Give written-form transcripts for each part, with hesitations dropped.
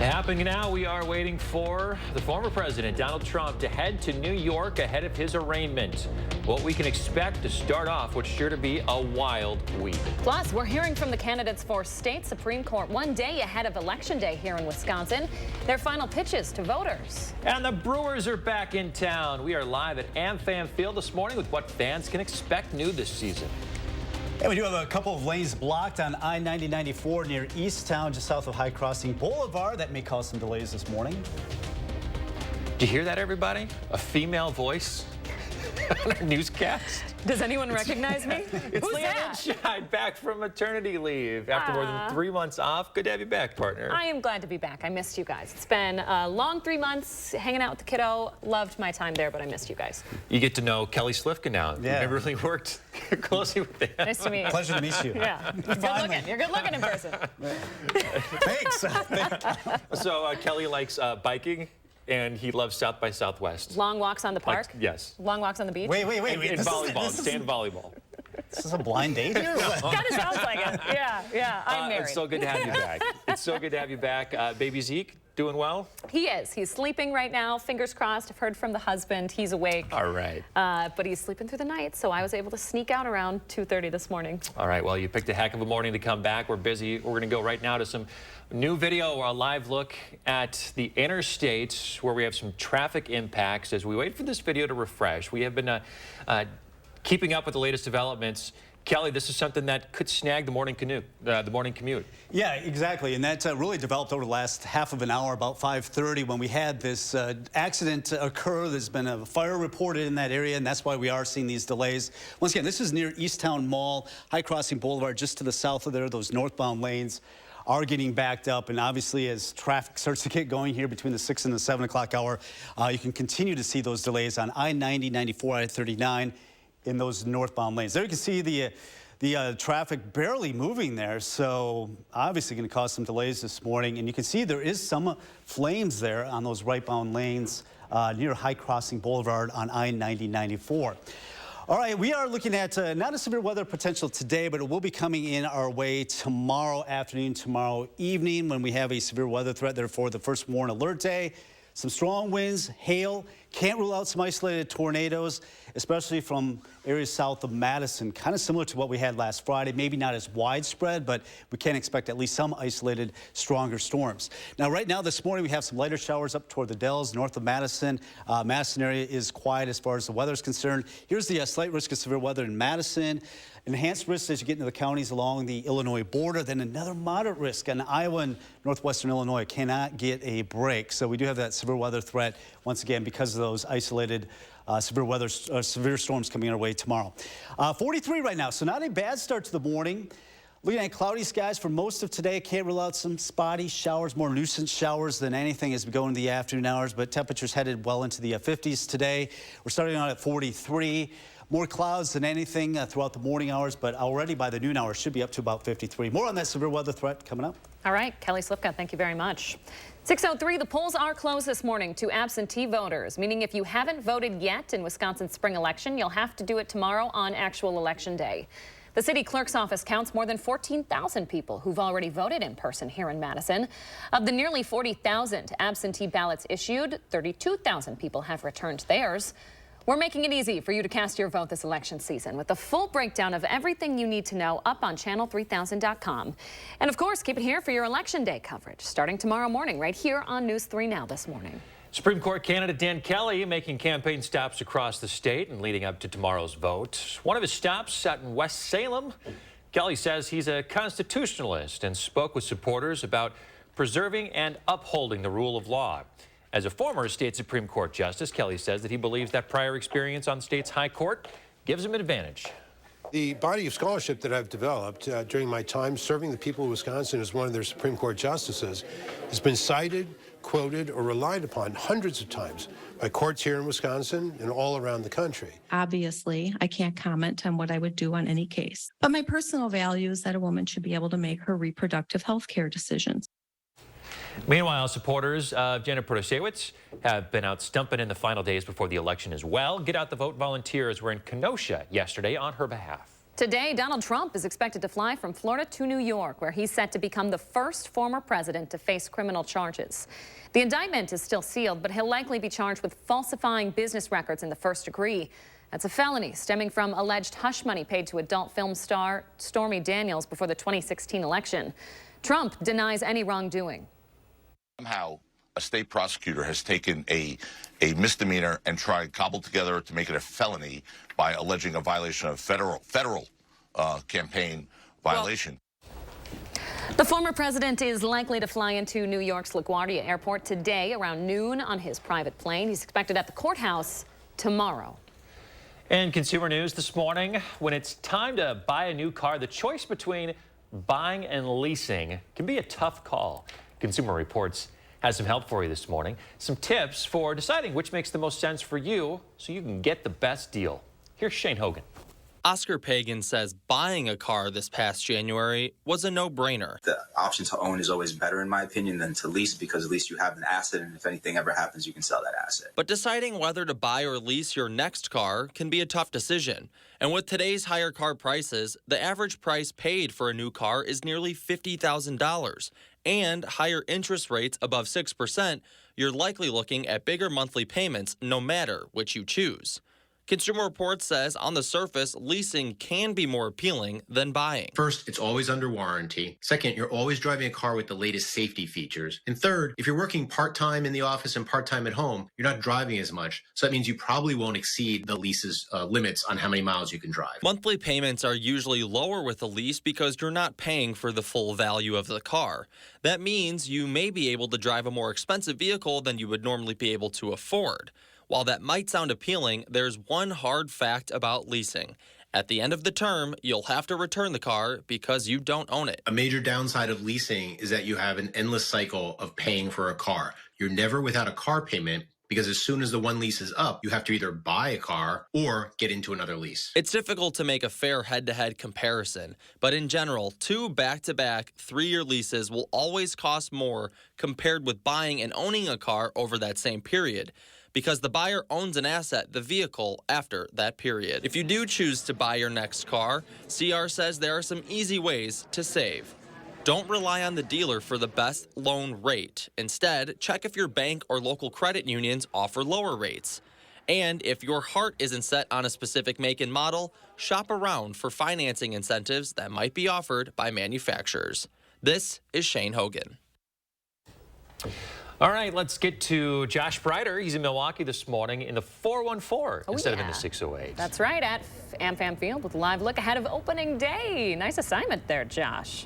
Happening now, we are waiting for the former president, Donald Trump, to head to New York ahead of his arraignment. What we can expect to start off what's sure to be a wild week. Plus, we're hearing from the candidates for state Supreme Court one day ahead of Election Day here in Wisconsin. Their final pitches to voters. And the Brewers are back in town. We are live at AmFam Field this morning with what fans can expect new this season. And we do have a couple of lanes blocked on I-90-94 near Easttown, just south of High Crossing Boulevard. That may cause some delays this morning. Did you hear that, everybody? A female voice on a newscast. Does anyone recognize me? It's Who's Leah that? Lindscheid, back from maternity leave after more than 3 months off. Good to have you back, partner. I am glad to be back. I missed you guys. It's been a long 3 months hanging out with the kiddo. Loved my time there, but I missed you guys. You get to know Kelly Slifka now. Yeah. You've never really worked closely with him. Nice to meet you. Pleasure to meet you. Yeah, you're good looking. You're good looking in person. Thanks. So Kelly likes biking, and he loves South by Southwest. Long walks on the park? Yes. Long walks on the beach? Wait. And volleyball, sand volleyball. This is a blind date here? Kind of sounds like it. Yeah. I'm married. It's so good to have you back. It's so good to have you back. Baby Zeke, doing well? He is. He's sleeping right now. Fingers crossed. I've heard from the husband. He's awake. All right. But he's sleeping through the night, so I was able to sneak out around 2:30 this morning. All right. Well, you picked a heck of a morning to come back. We're busy. We're going to go right now to some new video, a live look at the interstate where we have some traffic impacts as we wait for this video to refresh. We have been keeping up with the latest developments. Kelly, this is something that could snag the morning commute. Yeah, exactly. And that really developed over the last half of an hour, about 5:30, when we had this accident occur. There's been a fire reported in that area, and that's why we are seeing these delays. Once again, this is near Easttown Mall, High Crossing Boulevard, just to the south of there. Those northbound lanes are getting backed up, and obviously as traffic starts to get going here between the 6 and the 7 o'clock hour, you can continue to see those delays on I-90, 94, I-39 in those northbound lanes. There you can see the traffic barely moving there, so obviously going to cause some delays this morning. And you can see there is some flames there on those rightbound lanes near High Crossing Boulevard on I-90, 94. All right, we are looking at not a severe weather potential today, but it will be coming in our way tomorrow afternoon, tomorrow evening, when we have a severe weather threat. Therefore, the first warn alert day. Some strong winds, hail. Can't rule out some isolated tornadoes, especially from areas south of Madison. Kind of similar to what we had last Friday. Maybe not as widespread, but we can expect at least some isolated, stronger storms. Now, right now, this morning, we have some lighter showers up toward the Dells, north of Madison. Madison area is quiet as far as the weather is concerned. Here's the slight risk of severe weather in Madison. Enhanced risk as you get into the counties along the Illinois border. Then another moderate risk in Iowa and northwestern Illinois. Cannot get a break. So we do have that severe weather threat once again because of those isolated severe storms coming our way tomorrow. 43 right now, so not a bad start to the morning. Looking at cloudy skies for most of today. Can't rule out some spotty showers, more nuisance showers than anything as we go into the afternoon hours, but temperatures headed well into the 50s today. We're starting out at 43. More clouds than anything throughout the morning hours, but already by the noon hour should be up to about 53. More on that severe weather threat coming up. All right, Kelly Slifka, thank you very much. 6:03, the polls are closed this morning to absentee voters, meaning if you haven't voted yet in Wisconsin's spring election, you'll have to do it tomorrow on actual election day. The city clerk's office counts more than 14,000 people who've already voted in person here in Madison. Of the nearly 40,000 absentee ballots issued, 32,000 people have returned theirs. We're making it easy for you to cast your vote this election season with a full breakdown of everything you need to know up on channel3000.com. And of course, keep it here for your election day coverage starting tomorrow morning right here on News 3 Now this morning. Supreme Court candidate Dan Kelly making campaign stops across the state and leading up to tomorrow's vote. One of his stops out in West Salem. Kelly says he's a constitutionalist and spoke with supporters about preserving and upholding the rule of law. As a former state Supreme Court justice, Kelly says that he believes that prior experience on the state's high court gives him an advantage. The body of scholarship that I've developed during my time serving the people of Wisconsin as one of their Supreme Court justices has been cited, quoted, or relied upon hundreds of times by courts here in Wisconsin and all around the country. Obviously, I can't comment on what I would do on any case, but my personal value is that a woman should be able to make her reproductive health care decisions. Meanwhile, supporters of Janet Protasiewicz have been out stumping in the final days before the election as well. Get Out the Vote volunteers were in Kenosha yesterday on her behalf. Today, Donald Trump is expected to fly from Florida to New York, where he's set to become the first former president to face criminal charges. The indictment is still sealed, but he'll likely be charged with falsifying business records in the first degree. That's a felony stemming from alleged hush money paid to adult film star Stormy Daniels before the 2016 election. Trump denies any wrongdoing. Somehow, a state prosecutor has taken a misdemeanor and tried cobbled together to make it a felony by alleging a violation of federal campaign violation. The former president is likely to fly into New York's LaGuardia Airport today around noon on his private plane. He's expected at the courthouse tomorrow. And consumer news this morning, when it's time to buy a new car, the choice between buying and leasing can be a tough call. Consumer Reports has some help for you this morning. Some tips for deciding which makes the most sense for you so you can get the best deal. Here's Shane Hogan. Oscar Pagan says buying a car this past January was a no-brainer. The option to own is always better, in my opinion, than to lease, because at least you have an asset, and if anything ever happens, you can sell that asset. But deciding whether to buy or lease your next car can be a tough decision. And with today's higher car prices, the average price paid for a new car is nearly $50,000. And higher interest rates above 6%, you're likely looking at bigger monthly payments no matter which you choose. Consumer Reports says on the surface, leasing can be more appealing than buying. First, it's always under warranty. Second, you're always driving a car with the latest safety features. And third, if you're working part-time in the office and part-time at home, you're not driving as much. So that means you probably won't exceed the lease's limits on how many miles you can drive. Monthly payments are usually lower with a lease because you're not paying for the full value of the car. That means you may be able to drive a more expensive vehicle than you would normally be able to afford. While that might sound appealing, there's one hard fact about leasing. At the end of the term, you'll have to return the car because you don't own it. A major downside of leasing is that you have an endless cycle of paying for a car. You're never without a car payment because as soon as the one lease is up, you have to either buy a car or get into another lease. It's difficult to make a fair head-to-head comparison, but in general, 2 back-to-back 3-year leases will always cost more compared with buying and owning a car over that same period, because the buyer owns an asset, the vehicle, after that period. If you do choose to buy your next car, CR says there are some easy ways to save. Don't rely on the dealer for the best loan rate. Instead, check if your bank or local credit unions offer lower rates. And if your heart isn't set on a specific make and model, shop around for financing incentives that might be offered by manufacturers. This is Shane Hogan. All right, let's get to Josh Breider. He's in Milwaukee this morning in the 414 instead of in the 608. That's right, at AmFam Field with a live look ahead of opening day. Nice assignment there, Josh.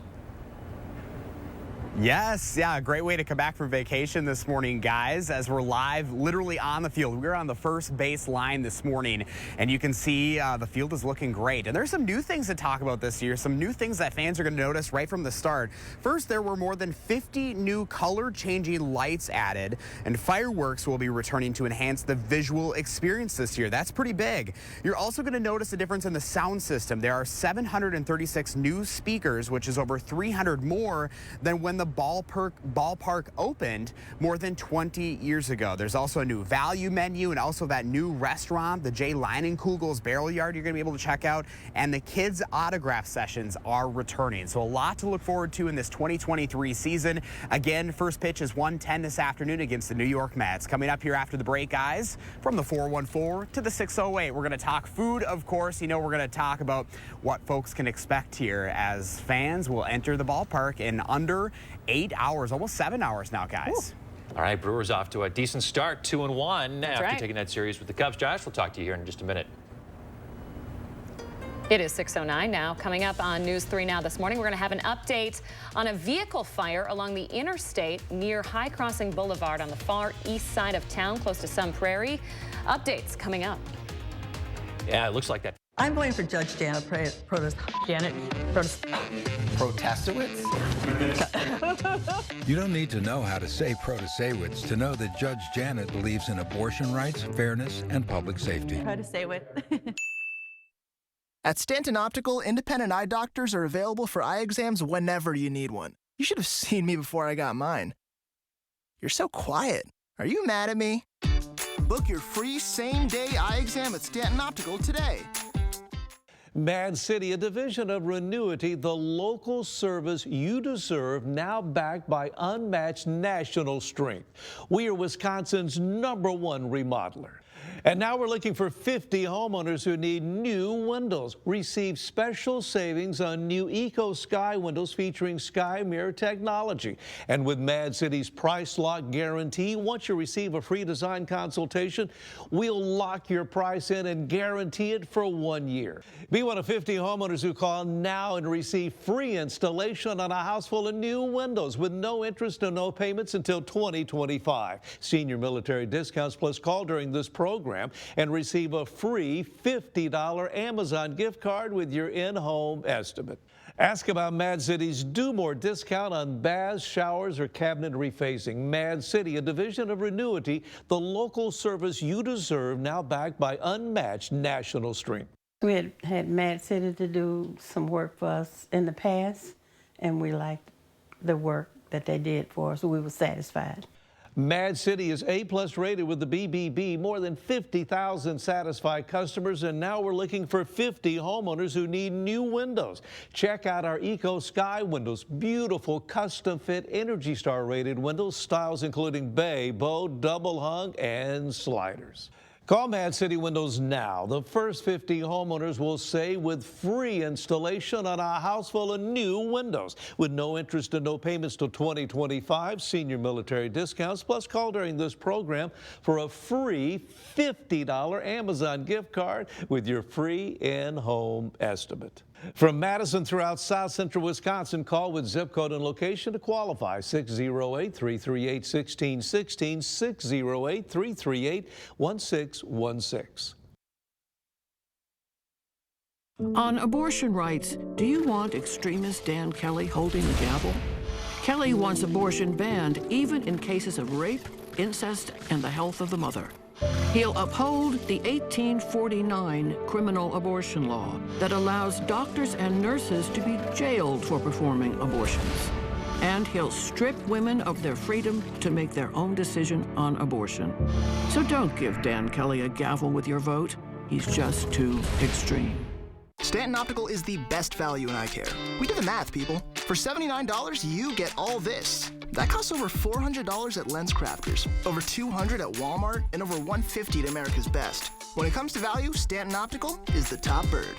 Yes, yeah, great way to come back from vacation this morning, guys, as we're live literally on the field. We're on the first base line this morning, and you can see the field is looking great. And there's some new things to talk about this year, some new things that fans are going to notice right from the start. First, there were more than 50 new color-changing lights added, and fireworks will be returning to enhance the visual experience this year. That's pretty big. You're also going to notice a difference in the sound system. There are 736 new speakers, which is over 300 more than when the ballpark opened more than 20 years ago. There's also a new value menu and also that new restaurant, the Jay Leinenkugel's Barrel Yard, you're going to be able to check out, and the kids' autograph sessions are returning. So a lot to look forward to in this 2023 season. Again, first pitch is 1:10 this afternoon against the New York Mets. Coming up here after the break, guys, from the 414 to the 608, we're going to talk food, of course. You know, we're going to talk about what folks can expect here as fans will enter the ballpark in under 8 hours, almost 7 hours now, guys. All right, Brewers off to a decent start, 2-1 after right. taking that series with the Cubs. Josh, we'll talk to you here in just a minute. It is 6:09 now. Coming up on News 3 Now this morning, we're going to have an update on a vehicle fire along the interstate near High Crossing Boulevard on the far east side of town, close to Sun Prairie. Updates coming up. Yeah, it looks like that. I'm going for Judge Janet Protestowitz? You don't need to know how to say Protestowitz to know that Judge Janet believes in abortion rights, fairness, and public safety. At Stanton Optical, independent eye doctors are available for eye exams whenever you need one. You should have seen me before I got mine. You're so quiet. Are you mad at me? Book your free same-day eye exam at Stanton Optical today. Mad City, a division of Renewity, the local service you deserve, now backed by unmatched national strength. We are Wisconsin's #1 remodeler. And now we're looking for 50 homeowners who need new windows. Receive special savings on new Eco Sky windows featuring Sky Mirror technology. And with Mad City's price lock guarantee, once you receive a free design consultation, we'll lock your price in and guarantee it for 1 year. Be one of 50 homeowners who call now and receive free installation on a house full of new windows with no interest and no payments until 2025. Senior military discounts plus call during this program and receive a free $50 Amazon gift card with your in-home estimate. Ask about Mad City's Do More discount on baths, showers, or cabinet refacing. Mad City, a division of Renewity, the local service you deserve, now backed by unmatched national strength. We had Mad City to do some work for us in the past, and we liked the work that they did for us, so we were satisfied. Mad City is A+ rated with the BBB, more than 50,000 satisfied customers, and now we're looking for 50 homeowners who need new windows. Check out our Eco Sky windows, beautiful custom fit Energy Star rated windows, styles including bay, bow, double hung, and sliders. Call Mad City Windows now. The first 50 homeowners will save with free installation on a house full of new windows. With no interest and no payments till 2025, senior military discounts, plus call during this program for a free $50 Amazon gift card with your free in-home estimate. From Madison throughout South Central Wisconsin, call with zip code and location to qualify. 608-338-1616, 608-338-1616. On abortion rights, do you want extremist Dan Kelly holding the gavel? Kelly wants abortion banned even in cases of rape, incest, and the health of the mother. He'll uphold the 1849 criminal abortion law that allows doctors and nurses to be jailed for performing abortions. And he'll strip women of their freedom to make their own decision on abortion. So don't give Dan Kelly a gavel with your vote. He's just too extreme. Stanton Optical is the best value in eye care. We did the math, people. For $79, you get all this. That costs over $400 at LensCrafters, over $200 at Walmart, and over $150 at America's Best. When it comes to value, Stanton Optical is the top bird.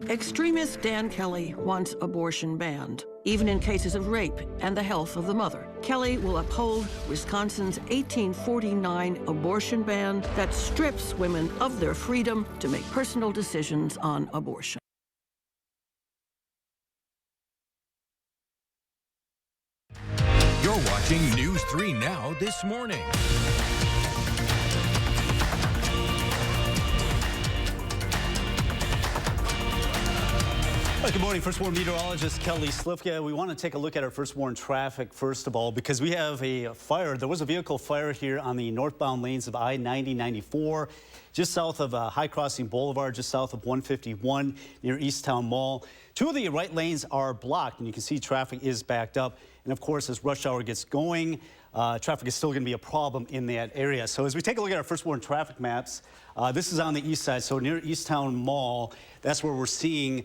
Extremist Dan Kelly wants abortion banned, even in cases of rape and the health of the mother. Kelly will uphold Wisconsin's 1849 abortion ban that strips women of their freedom to make personal decisions on abortion. You're watching News 3 Now this morning. Good morning. First Warn meteorologist Kelly Slifka. We want to take a look at our First Warn traffic first of all because we have a fire. There was a vehicle fire here on the northbound lanes of I-90-94 just south of High Crossing Boulevard, just south of 151 near Easttown Mall. Two of the right lanes are blocked and you can see traffic is backed up. And of course, as rush hour gets going, traffic is still going to be a problem in that area. So as we take a look at our First Warn traffic maps, this is on the east side, so near Easttown Mall. That's where we're seeing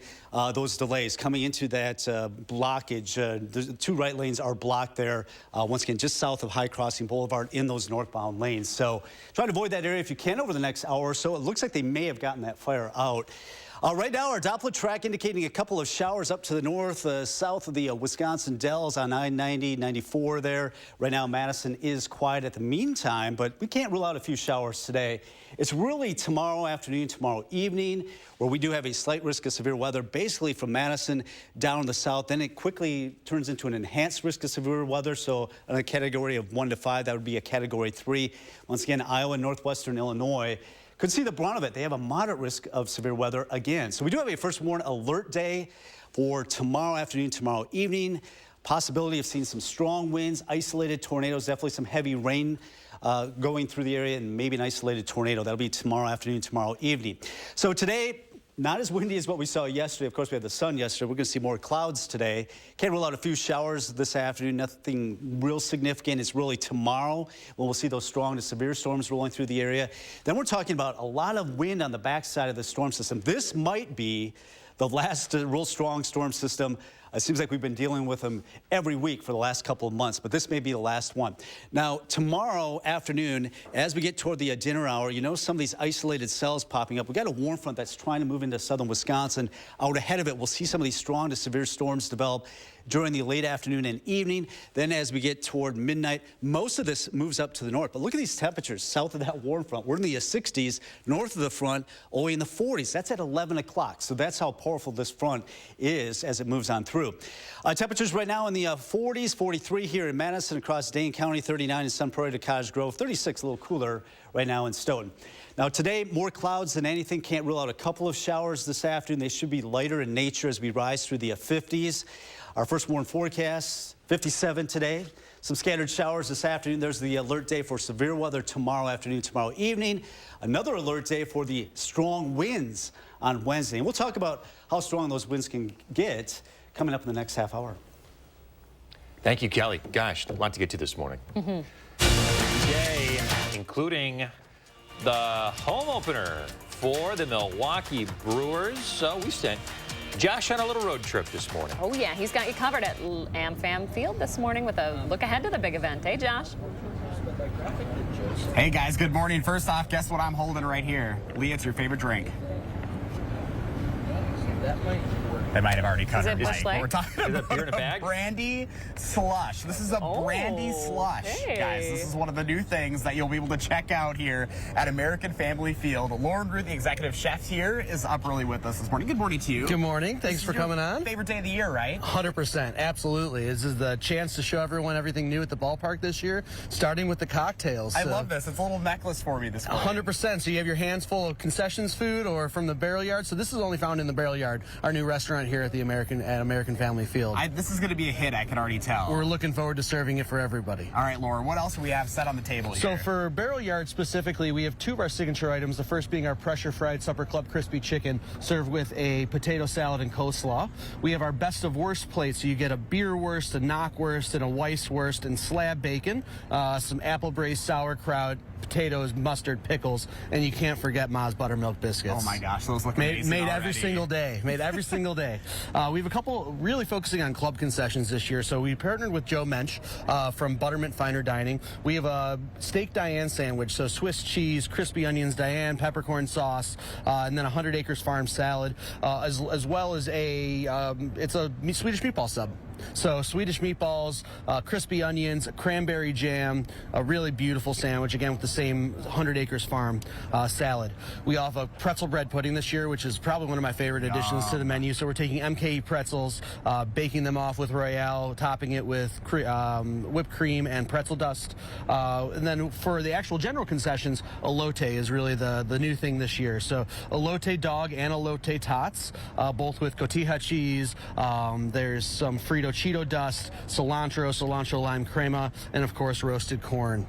those delays coming into that blockage. The two right lanes are blocked there, once again, just south of High Crossing Boulevard in those northbound lanes. So try to avoid that area if you can over the next hour or so. It looks like they may have gotten that fire out. Right now, our Doppler track indicating a couple of showers up to the north, south of the Wisconsin Dells on I-90-94 there. Right now, Madison is quiet at the meantime, but we can't rule out a few showers today. It's really tomorrow afternoon, tomorrow evening, where we do have a slight risk of severe weather, basically from Madison down in the south. Then it quickly turns into an enhanced risk of severe weather. So on a category of 1 to 5, that would be a category 3. Once again, Iowa and northwestern Illinois could see the brunt of it. They have a moderate risk of severe weather again. So we do have a First Warn alert day for tomorrow afternoon, tomorrow evening. Possibility of seeing some strong winds, isolated tornadoes, definitely some heavy rain going through the area, and maybe an isolated tornado. That'll be tomorrow afternoon, tomorrow evening. So today, not as windy as what we saw yesterday. Of course, we had the sun yesterday. We're going to see more clouds today. Can't rule out a few showers this afternoon. Nothing real significant. It's really tomorrow when we'll see those strong to severe storms rolling through the area. Then we're talking about a lot of wind on the backside of the storm system. This might be the last real strong storm system. It seems like we've been dealing with them every week for the last couple of months, but this may be the last one. Now, tomorrow afternoon, as we get toward the dinner hour, you know some of these isolated cells popping up. We've got a warm front that's trying to move into southern Wisconsin. Out ahead of it, we'll see some of these strong to severe storms develop during the late afternoon and evening. Then as we get toward midnight, most of this moves up to the north. But look at these temperatures south of that warm front. We're in the 60s, north of the front, only in the 40s. That's at 11 o'clock. So that's how powerful this front is as it moves on through. Temperatures right now in the 40s, 43 here in Madison, across Dane County, 39 in Sun Prairie to Cottage Grove, 36 a little cooler right now in Stoughton. Now today, more clouds than anything. Can't rule out a couple of showers this afternoon. They should be lighter in nature as we rise through the 50s. Our first warm forecast, 57 today. Some scattered showers this afternoon. There's the alert day for severe weather tomorrow afternoon, tomorrow evening. Another alert day for the strong winds on Wednesday. And we'll talk about how strong those winds can get coming up in the next half hour. Thank you, Kelly. Gosh, a lot to get to this morning. Today, including the home opener for the Milwaukee Brewers. So we sent Josh on a little road trip this morning. Oh, yeah. He's got you covered at AmFam Field this morning with a look ahead to the big event. Hey, Josh. Hey, guys. Good morning. First off, guess what I'm holding right here? Lee, it's your favorite drink. They might have already cut it. We're talking about beer in a bag? brandy slush. This is a brandy slush, guys. This is one of the new things that you'll be able to check out here at American Family Field. Lauren Root, the executive chef here, is up early with us this morning. Good morning to you. Good morning. Thanks for coming on. Favorite day of the year, right? 100%. Absolutely. This is the chance to show everyone everything new at the ballpark this year, starting with the cocktails. I love this. It's a little necklace for me this morning. 100%. So you have your hands full of concessions food or from the Barrel Yard. So this is only found in the Barrel Yard, our new restaurant here at the American Family Field. This is going to be a hit, I can already tell. We're looking forward to serving it for everybody. All right, Lauren, what else do we have set on the table here? So for Barrel Yard specifically, we have two of our signature items. The first being our pressure fried Supper Club crispy chicken served with a potato salad and coleslaw. We have our best of worst plate, so you get a beer wurst, a knockwurst, and a Weisswurst, and slab bacon, some apple braised sauerkraut, potatoes, mustard, pickles, and you can't forget Ma's buttermilk biscuits. Oh my gosh, those look amazing Made already. every single day. Made every single day. We have a couple really focusing on club concessions this year. So we partnered with Joe Mensch from Buttermint Finer Dining. We have a steak Diane sandwich, so Swiss cheese, crispy onions Diane, peppercorn sauce, and then a 100 Acres Farm salad, as well as it's a Swedish meatball sub. So Swedish meatballs, crispy onions, cranberry jam, a really beautiful sandwich, again with the same 100 Acres Farm salad. We offer pretzel bread pudding this year, which is probably one of my favorite additions to the menu. So we're taking MKE pretzels, baking them off with Royale, topping it with whipped cream and pretzel dust. And then for the actual general concessions, elote is really the new thing this year. So elote dog and elote tots, both with cotija cheese. There's some Frito Cheeto dust, cilantro lime crema, and of course roasted corn.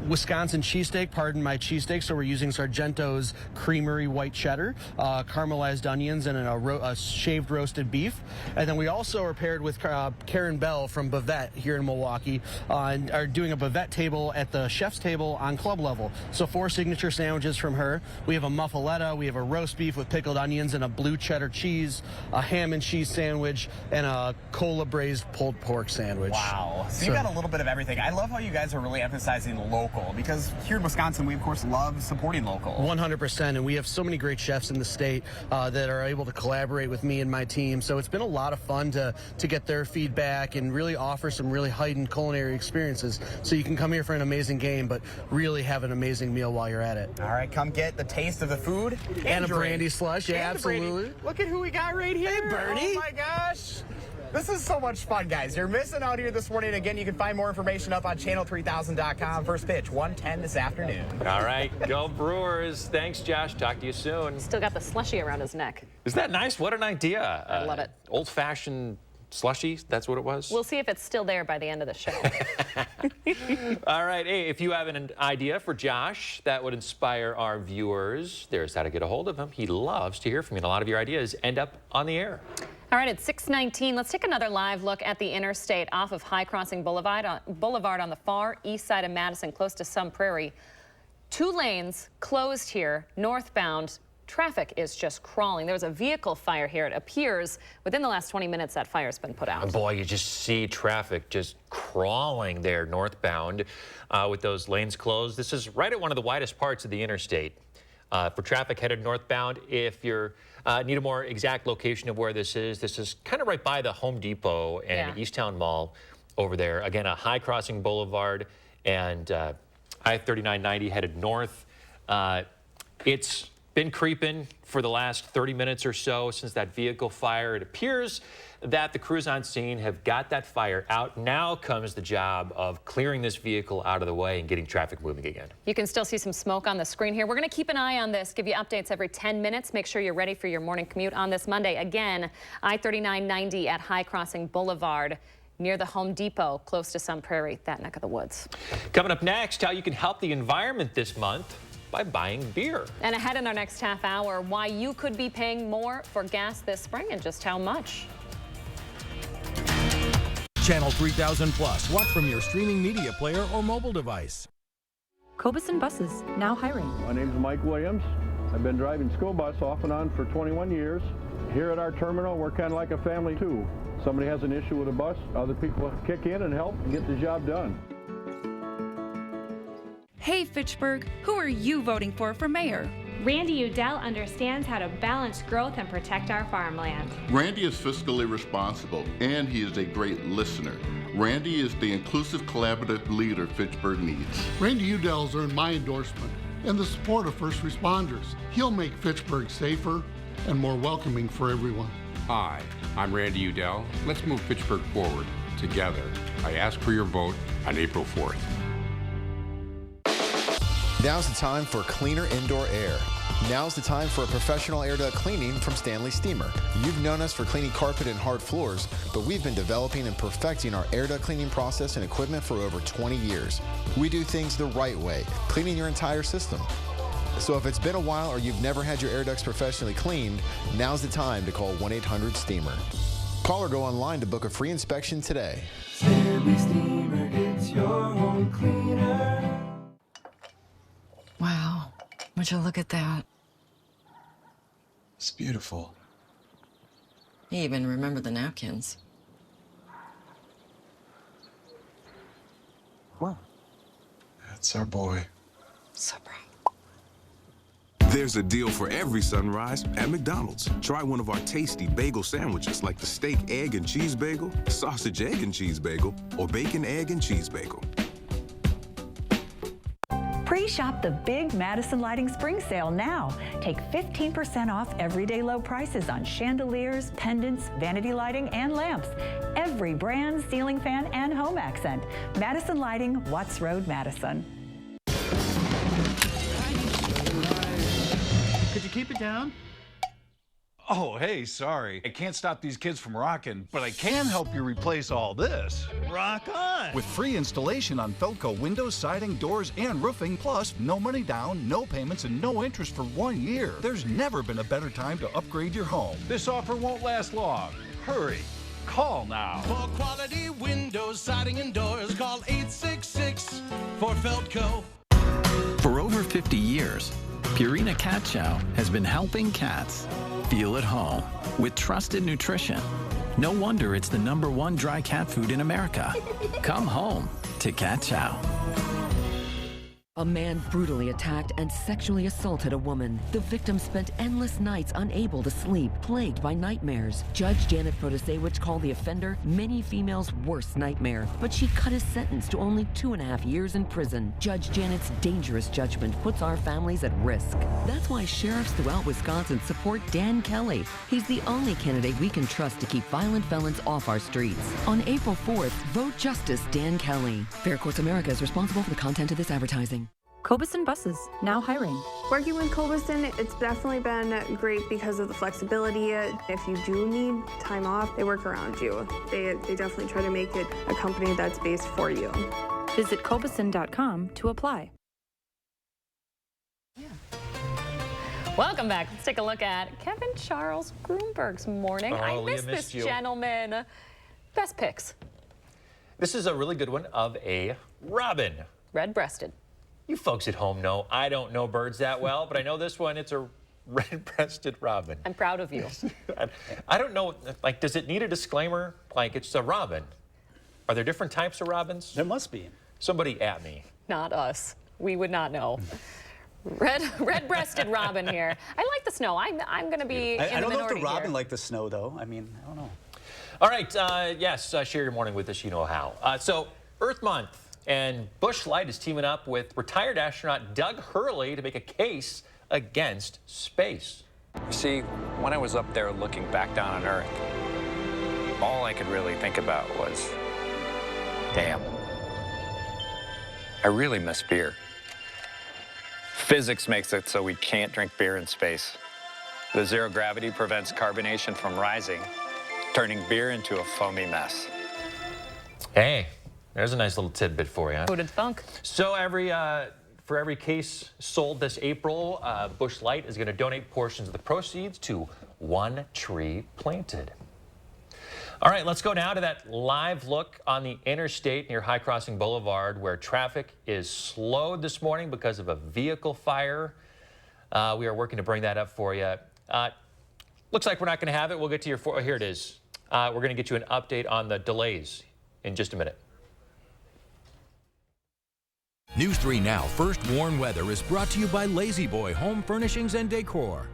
Wisconsin cheesesteak, pardon my cheesesteak, so we're using Sargento's creamery white cheddar, caramelized onions, and a shaved roasted beef. And then we also are paired with Karen Bell from Bavette here in Milwaukee, and are doing a Bavette table at the chef's table on club level. So 4 signature sandwiches from her. We have a muffaletta, we have a roast beef with pickled onions and a blue cheddar cheese, a ham and cheese sandwich, and a cola braised pulled pork sandwich. Wow. So you got a little bit of everything. I love how you guys are really emphasizing local, because here in Wisconsin, we of course love supporting local. 100%, and we have so many great chefs in the state that are able to collaborate with me and my team. So it's been a lot of fun to get their feedback and really offer some really heightened culinary experiences. So you can come here for an amazing game, but really have an amazing meal while you're at it. All right, come get the taste of the food and a brandy slush. Yeah, absolutely. Look at who we got right here. Hey, Bernie. Oh my gosh. This is so much fun, guys. You're missing out here this morning. Again, you can find more information up on channel3000.com. First pitch, 1:10 this afternoon. All right, go Brewers. Thanks, Josh. Talk to you soon. Still got the slushy around his neck. Isn't that nice? What an idea. I love it. Old-fashioned slushy, that's what it was? We'll see if it's still there by the end of the show. All right, hey, if you have an idea for Josh that would inspire our viewers, there's how to get a hold of him. He loves to hear from you, and a lot of your ideas end up on the air. All right, it's 6:19. Let's take another live look at the interstate off of High Crossing Boulevard on the far east side of Madison, close to Sun Prairie. 2 lanes closed here, northbound. traffic is just crawling. There was a vehicle fire here. It appears within the last 20 minutes that fire's been put out. And boy, you just see traffic just crawling there northbound with those lanes closed. This is right at one of the widest parts of the interstate. For traffic headed northbound, if you're need a more exact location of where this is kind of right by the Home Depot and Easttown Mall over there. Again, a high crossing boulevard and I-3990 headed north. It's been creeping for the last 30 minutes or so since that vehicle fire. It appears that the crews on scene have got that fire out. Now comes the job of clearing this vehicle out of the way and getting traffic moving again. You can still see some smoke on the screen here. We're going to keep an eye on this, give you updates every 10 minutes. Make sure you're ready for your morning commute on this Monday. Again, I-3990 at High Crossing Boulevard, near the Home Depot, close to Sun Prairie, that neck of the woods. Coming up next, how you can help the environment this month by buying beer. And ahead in our next half hour, why you could be paying more for gas this spring and just how much. Channel 3000 Plus. Watch from your streaming media player or mobile device. Cobeson Buses, now hiring. My name is Mike Williams. I've been driving school bus off and on for 21 years. Here at our terminal, we're kind of like a family too. Somebody has an issue with a bus, other people kick in and help and get the job done. Hey Fitchburg, who are you voting for mayor? Randy Udell understands how to balance growth and protect our farmland. Randy is fiscally responsible and he is a great listener. Randy is the inclusive, collaborative leader Fitchburg needs. Randy Udell's earned my endorsement and the support of first responders. He'll make Fitchburg safer and more welcoming for everyone. Hi, I'm Randy Udell. Let's move Fitchburg forward together. I ask for your vote on April 4th. Now's the time for cleaner indoor air. Now's the time for a professional air duct cleaning from Stanley Steamer. You've known us for cleaning carpet and hard floors, but we've been developing and perfecting our air duct cleaning process and equipment for over 20 years. We do things the right way, cleaning your entire system. So if it's been a while or you've never had your air ducts professionally cleaned, now's the time to call 1-800-STEAMER. Call or go online to book a free inspection today. Stanley Steamer gets your home cleaner. Wow, would you look at that? It's beautiful. You even remember the napkins. Wow. That's our boy. So proud. There's a deal for every sunrise at McDonald's. Try one of our tasty bagel sandwiches like the steak, egg, and cheese bagel, sausage, egg, and cheese bagel, or bacon, egg, and cheese bagel. Pre-shop the big Madison Lighting Spring Sale now. Take 15% off everyday low prices on chandeliers, pendants, vanity lighting, and lamps. Every brand, ceiling fan, and home accent. Madison Lighting, Watts Road, Madison. Could you keep it down? Oh, hey, sorry. I can't stop these kids from rocking, but I can help you replace all this. Rock on! With free installation on Felco windows, siding, doors, and roofing, plus no money down, no payments, and no interest for 1 year. There's never been a better time to upgrade your home. This offer won't last long. Hurry. Call now. For quality windows, siding, and doors, call 866 for Felco. For over 50 years, Purina Cat Chow has been helping cats feel at home with trusted nutrition. No wonder it's the #1 dry cat food in America. Come home to Cat Chow. A man brutally attacked and sexually assaulted a woman. The victim spent endless nights unable to sleep, plagued by nightmares. Judge Janet Protasewicz called the offender many females' worst nightmare, but she cut his sentence to only 2.5 years in prison. Judge Janet's dangerous judgment puts our families at risk. That's why sheriffs throughout Wisconsin support Dan Kelly. He's the only candidate we can trust to keep violent felons off our streets. On April 4th, vote Justice Dan Kelly. Fair Courts America is responsible for the content of this advertising. Cobeson Buses, now hiring. Working with Cobeson, it's definitely been great because of the flexibility. If you do need time off, they work around you. They definitely try to make it a company that's based for you. Visit Cobeson.com to apply. Welcome back. Let's take a look at Kevin Charles Grunberg's morning. I missed this gentleman. Best picks. This is a really good one of a robin. Red-breasted. You folks at home know I don't know birds that well, but I know this one. It's a red-breasted robin. I'm proud of you. I don't know, like, does it need a disclaimer? Like, it's a robin. Are there different types of robins? There must be. Somebody at me. Not us. We would not know. Red-breasted robin here. I like the snow. I'm going to be in the minority. I don't know if the robin here. liked the snow, though. I mean, I don't know. All right, yes, share your morning with us, you know how. So, Earth Month, and Busch Light is teaming up with retired astronaut Doug Hurley to make a case against space. See, when I was up there looking back down on Earth, all I could really think about was, damn, I really miss beer. Physics makes it so we can't drink beer in space. The zero gravity prevents carbonation from rising, turning beer into a foamy mess. Hey, there's a nice little tidbit for you. Who did thunk? So for every case sold this April, Busch Light is going to donate portions of the proceeds to One Tree Planted. All right, let's go now to that live look on the interstate near High Crossing Boulevard, where traffic is slowed this morning because of a vehicle fire. We are working to bring that up for you. Looks like we're not going to have it. We'll get to your, here it is. We're going to get you an update on the delays in just a minute. News 3 Now First Warn Weather is brought to you by Lazy Boy Home Furnishings and Decor.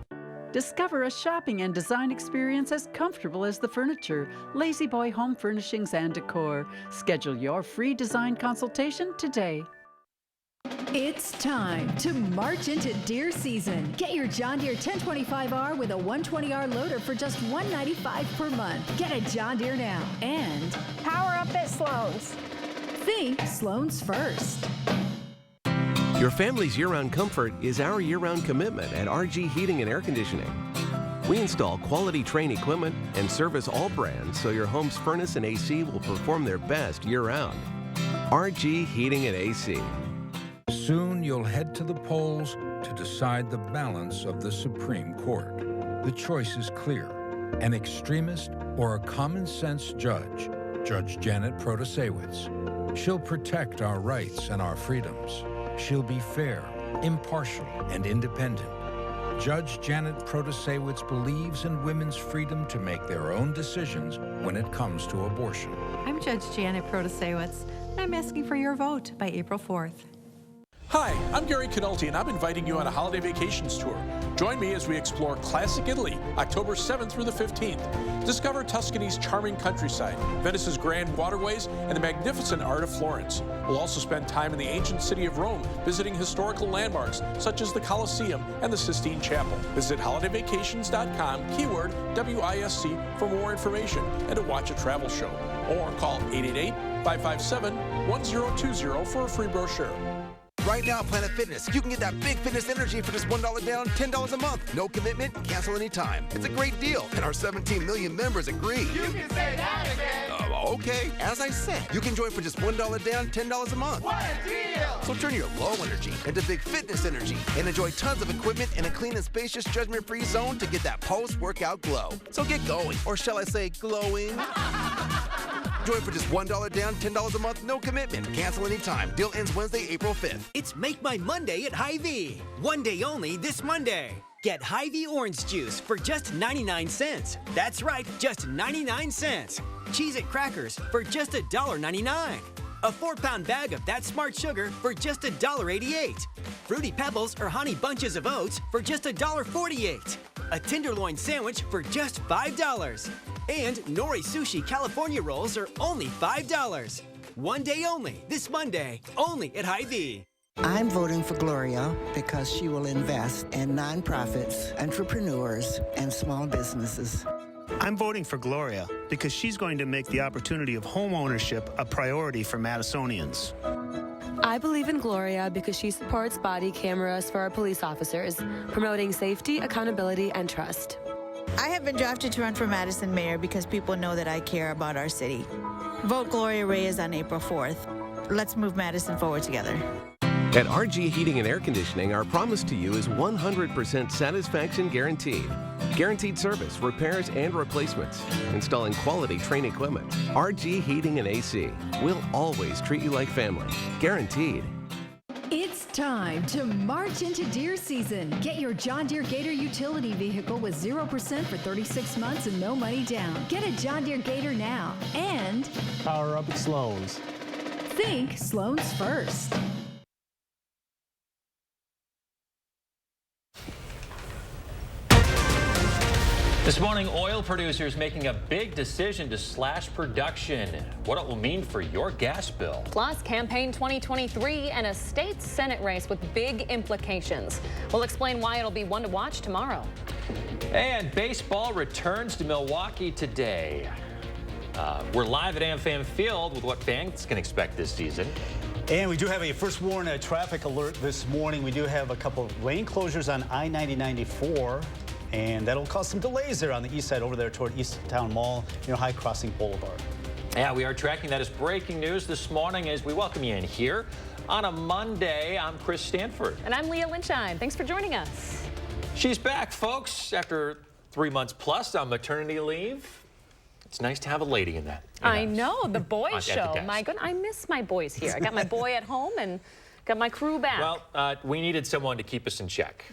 Discover a shopping and design experience as comfortable as the furniture. Lazy Boy Home Furnishings and Decor. Schedule your free design consultation today. It's time to march into deer season. Get your John Deere 1025R with a 120R loader for just $195 per month. Get a John Deere now. And power up at Sloan's. Think Sloan's first. Your family's year-round comfort is our year-round commitment at RG Heating and Air Conditioning. We install quality Trane equipment and service all brands so your home's furnace and AC will perform their best year-round. RG Heating and AC. Soon you'll head to the polls to decide the balance of the Supreme Court. The choice is clear: an extremist or a common-sense judge, Judge Janet Protasewicz. She'll protect our rights and our freedoms. She'll be fair, impartial, and independent. Judge Janet Protasewicz believes in women's freedom to make their own decisions when it comes to abortion. I'm Judge Janet Protasewicz, and I'm asking for your vote by April 4th. Hi, I'm Gary Canulti, and I'm inviting you on a holiday vacations tour. Join me as we explore classic Italy, October 7th through the 15th. Discover Tuscany's charming countryside, Venice's grand waterways, and the magnificent art of Florence. We'll also spend time in the ancient city of Rome, visiting historical landmarks such as the Colosseum and the Sistine Chapel. Visit holidayvacations.com, keyword WISC, for more information and to watch a travel show. Or call 888-557-1020 for a free brochure. Right now at Planet Fitness, you can get that big fitness energy for just $1 down, $10 a month. No commitment, cancel anytime. It's a great deal, and our 17 million members agree. You can say that again. Okay, as I said, you can join for just $1 down, $10 a month. What a deal! So turn your low energy into big fitness energy and enjoy tons of equipment in a clean and spacious judgment-free zone to get that post-workout glow. So get going, or shall I say glowing? Join for just $1 down, $10 a month, no commitment. Cancel anytime. Deal ends Wednesday, April 5th. It's Make My Monday at Hy-Vee. One day only this Monday. Get Hy-Vee orange juice for just 99 cents. That's right, just 99 cents. Cheez-It crackers for just $1.99. A 4-pound bag of That Smart Sugar for just $1.88. Fruity Pebbles or Honey Bunches of Oats for just $1.48. A tenderloin sandwich for just $5. And Nori Sushi California rolls are only $5. One day only, this Monday, only at Hy-Vee. I'm voting for Gloria because she will invest in nonprofits, entrepreneurs, and small businesses. I'm voting for Gloria because she's going to make the opportunity of home ownership a priority for Madisonians. I believe in Gloria because she supports body cameras for our police officers, promoting safety, accountability, and trust. I have been drafted to run for Madison mayor because people know that I care about our city. Vote Gloria Reyes on April 4th. Let's move Madison forward together. At RG Heating and Air Conditioning, our promise to you is 100% satisfaction guaranteed. Guaranteed service, repairs, and replacements. Installing quality Trane equipment. RG Heating and AC. We'll always treat you like family. Guaranteed. It's time to march into deer season. Get your John Deere Gator utility vehicle with 0% for 36 months and no money down. Get a John Deere Gator now and Power up at Sloan's. think Sloan's first. This morning, oil producers making a big decision to slash production. What it will mean for your gas bill. Plus, campaign 2023 and a state Senate race with big implications. We'll explain why it'll be one to watch tomorrow. And baseball returns to Milwaukee today. We're live at AmFam Field with what fans can expect this season. And we do have a first warn traffic alert this morning. We do have a couple of lane closures on I-90-94. And that'll cause some delays there on the east side over there toward East Town Mall near High Crossing Boulevard. Yeah, we are tracking that as breaking news this morning as we welcome you in here on a Monday. I'm Chris Stanford. And I'm Leah Lynchine. Thanks for joining us. She's back, folks, after 3 months plus on maternity leave. It's nice to have a lady in that. I know, the boys show. My goodness, I miss my boys here. I got my boy at home and got my crew back. Well, we needed someone to keep us in check.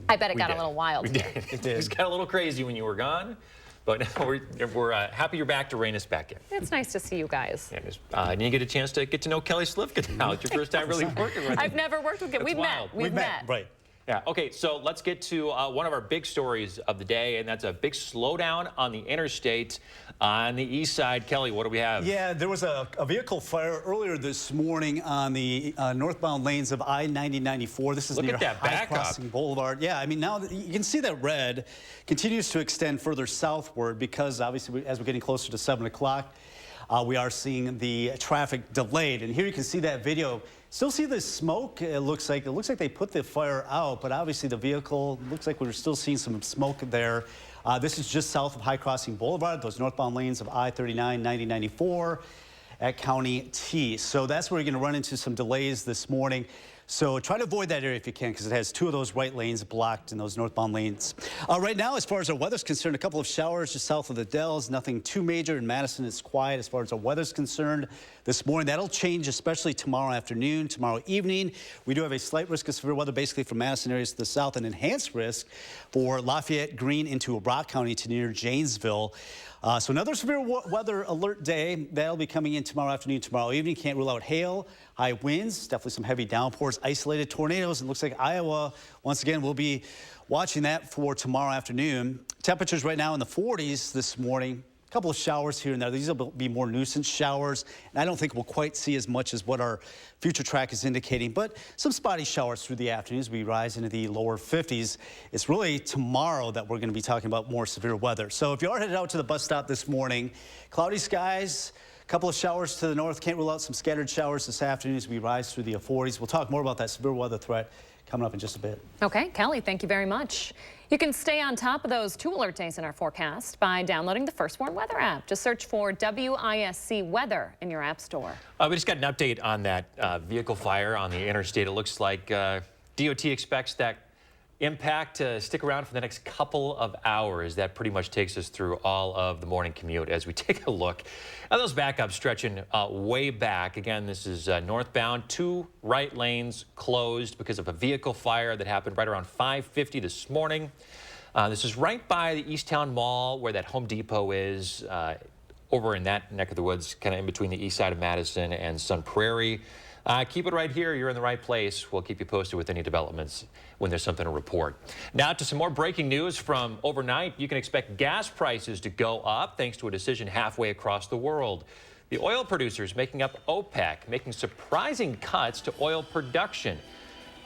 I bet it got a little wild. It did. It got a little crazy when you were gone, but we're happy you're back to rein us back in. It's nice to see you guys. And you get a chance to get to know Kelly Slivka now. It's your first time really working with him. I've never worked with him. We've met. Right. Yeah, okay, so let's get to one of our big stories of the day, and that's a big slowdown on the interstate on the east side. Kelly, what do we have? Yeah, there was a vehicle fire earlier this morning on the northbound lanes of I-90-94. This is near High Crossing Boulevard. Yeah, I mean, now you can see that red continues to extend further southward because obviously as we're getting closer to 7 o'clock, we are seeing the traffic delayed. And here you can see that video. Still see the smoke. It looks like they put the fire out, but obviously the vehicle looks like we're still seeing some smoke there. This is just south of High Crossing Boulevard, those northbound lanes of I-39, 90-94 at County T. So that's where you're going to run into some delays this morning. So try to avoid that area if you can, because it has 2 of those right lanes blocked in those northbound lanes. Right now, as far as our weather's concerned, a couple of showers just south of the Dells. Nothing too major. In Madison, it's quiet as far as our weather's concerned this morning. That'll change, especially tomorrow afternoon, tomorrow evening. We do have a slight risk of severe weather, basically from Madison areas to the south, and enhanced risk for Lafayette, Greene into Brock County to near Janesville. So another severe weather alert day. That'll be coming in tomorrow afternoon, tomorrow evening. Can't rule out hail, high winds, definitely some heavy downpours, isolated tornadoes. It looks like Iowa, once again, we'll be watching that for tomorrow afternoon. Temperatures right now in the 40s this morning. A couple of showers here and there. These will be more nuisance showers, and I don't think we'll quite see as much as what our future track is indicating, but some spotty showers through the afternoon as we rise into the lower 50s. It's really tomorrow that we're going to be talking about more severe weather. So if you are headed out to the bus stop this morning, cloudy skies, a couple of showers to the north. Can't rule out some scattered showers this afternoon as we rise through the 40s. We'll talk more about that severe weather threat coming up in just a bit. Okay, Kelly, thank you very much. You can stay on top of those 2 alert days in our forecast by downloading the First Warn Weather app. Just search for WISC Weather in your app store. We just got an update on that vehicle fire on the interstate. It looks like DOT expects that impact to stick around for the next couple of hours. That pretty much takes us through all of the morning commute as we take a look at those backups stretching way back. Again, this is northbound, 2 right lanes closed because of a vehicle fire that happened right around 5:50 this morning. This is right by the East Town Mall where that Home Depot is, over in that neck of the woods, kind of in between the east side of Madison and Sun Prairie. Keep it right here. You're in the right place. We'll keep you posted with any developments when there's something to report. Now to some more breaking news from overnight. You can expect gas prices to go up thanks to a decision halfway across the world. The oil producers making up OPEC, making surprising cuts to oil production.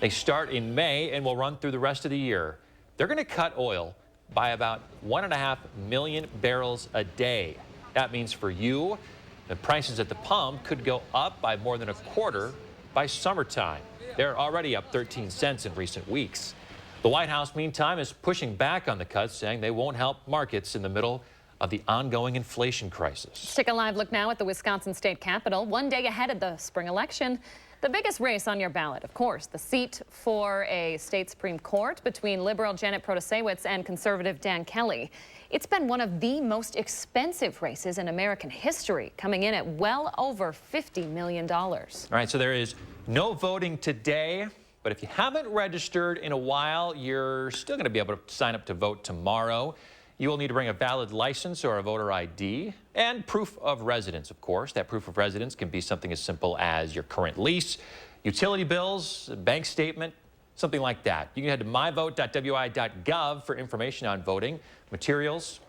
They start in May and will run through the rest of the year. They're going to cut oil by about 1.5 million barrels a day. That means for you, the prices at the pump could go up by more than a quarter by summertime. They're already up 13 cents in recent weeks. The White House, meantime, is pushing back on the cuts, saying they won't help markets in the middle of the ongoing inflation crisis. Let's take a live look now at the Wisconsin State Capitol. One day ahead of the spring election. The biggest race on your ballot, of course, the seat for a state Supreme Court between liberal Janet Protasewicz and conservative Dan Kelly. It's been one of the most expensive races in American history, coming in at well over $50 million. All right, so there is no voting today. But if you haven't registered in a while, you're still going to be able to sign up to vote tomorrow. You will need to bring a valid license or a voter ID and proof of residence, of course. That proof of residence can be something as simple as your current lease, utility bills, a bank statement, something like that. You can head to myvote.wi.gov for information on voting materials.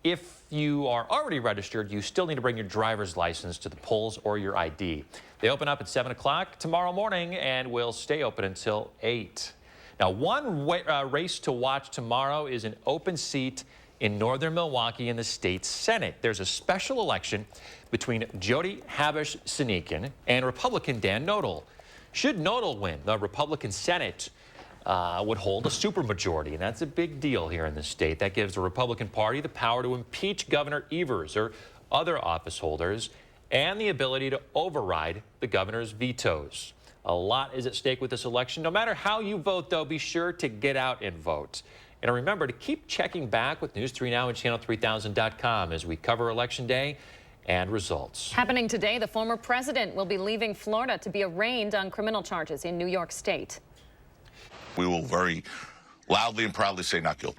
If you are already registered, you still need to bring your driver's license to the polls or your ID. They open up at 7 o'clock tomorrow morning and will stay open until 8. Now, one race to watch tomorrow is an open seat in northern Milwaukee in the state Senate. There's a special election between Jody Habush-Sinikin and Republican Dan Nodal. Should Nodal win, the Republican Senate would hold a supermajority, and that's a big deal here in the state. That gives the Republican Party the power to impeach Governor Evers or other office holders and the ability to override the governor's vetoes. A lot is at stake with this election. No matter how you vote, though, be sure to get out and vote. And remember to keep checking back with News 3 Now and Channel3000.com as we cover Election Day and results. Happening today, the former president will be leaving Florida to be arraigned on criminal charges in New York State. We will very loudly and proudly say not guilty.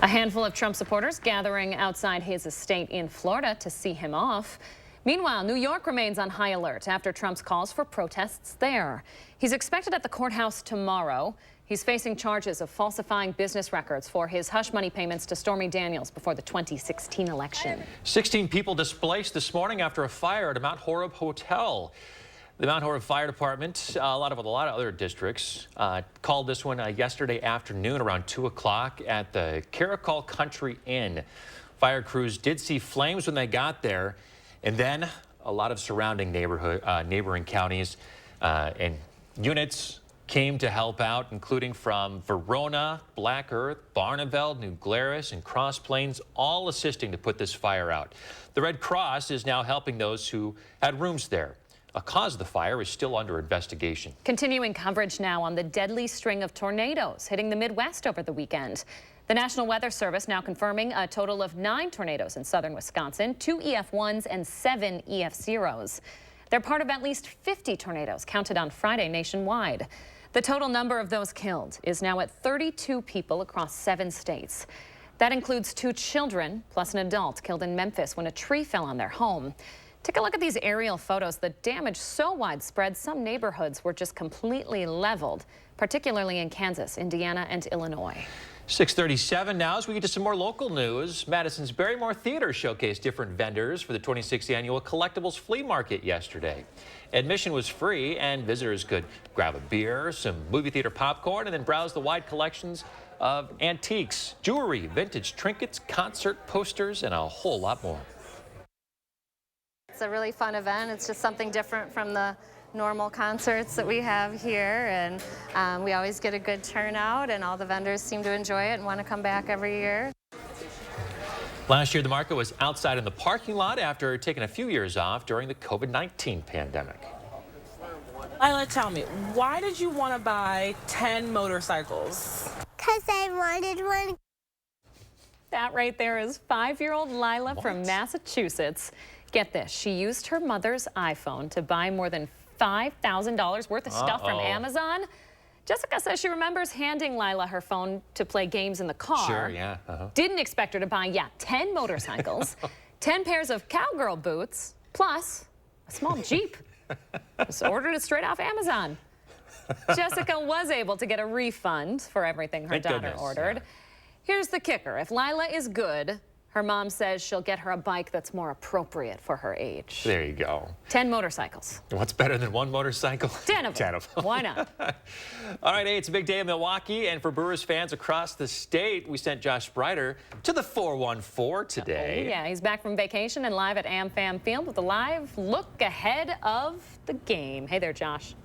A handful of Trump supporters gathering outside his estate in Florida to see him off. Meanwhile, New York remains on high alert after Trump's calls for protests there. He's expected at the courthouse tomorrow. He's facing charges of falsifying business records for his hush money payments to Stormy Daniels before the 2016 election. 16 people displaced this morning after a fire at a Mount Horeb hotel. The Mount Horeb Fire Department, a lot of other districts, called this one yesterday afternoon around 2 o'clock at the Caracol Country Inn. Fire crews did see flames when they got there, and then a lot of surrounding neighboring counties and units came to help out, including from Verona, Black Earth, Barneveld, New Glarus, and Cross Plains, all assisting to put this fire out. The Red Cross is now helping those who had rooms there. A cause of the fire is still under investigation. Continuing coverage now on the deadly string of tornadoes hitting the Midwest over the weekend. The National Weather Service now confirming a total of 9 tornadoes in southern Wisconsin, 2 EF1s and 7 EF0s. They're part of at least 50 tornadoes counted on Friday nationwide. The total number of those killed is now at 32 people across 7 states. That includes 2 children plus an adult killed in Memphis when a tree fell on their home. Take a look at these aerial photos. The damage so widespread, some neighborhoods were just completely leveled, particularly in Kansas, Indiana, and Illinois. 6:37 now as we get to some more local news. Madison's Barrymore Theater showcased different vendors for the 26th annual Collectibles Flea Market yesterday. Admission was free and visitors could grab a beer, some movie theater popcorn, and then browse the wide collections of antiques, jewelry, vintage trinkets, concert posters, and a whole lot more. It's a really fun event. It's just something different from the normal concerts that we have here, and we always get a good turnout, and all the vendors seem to enjoy it and want to come back every year. Last year, the market was outside in the parking lot after taking a few years off during the COVID-19 pandemic. Lila, tell me, why did you want to buy 10 motorcycles? Because I wanted one. That right there is 5-year-old Lila from Massachusetts. Get this, she used her mother's iPhone to buy more than $5,000 worth of stuff from Amazon. Jessica says she remembers handing Lila her phone to play games in the car. Sure, yeah. Didn't expect her to buy, 10 motorcycles, 10 pairs of cowgirl boots, plus a small Jeep. Just ordered it straight off Amazon. Jessica was able to get a refund for everything her daughter ordered. Yeah. Here's the kicker. If Lila is good, her mom says she'll get her a bike that's more appropriate for her age. There you go. 10 motorcycles. What's better than 1 motorcycle? 10 of them. 10 of them. Why not? All right, hey, it's a big day in Milwaukee, and for Brewers fans across the state, we sent Josh Sprider to the 414 today. Oh, yeah, he's back from vacation and live at AmFam Field with a live look ahead of the game. Hey there, Josh.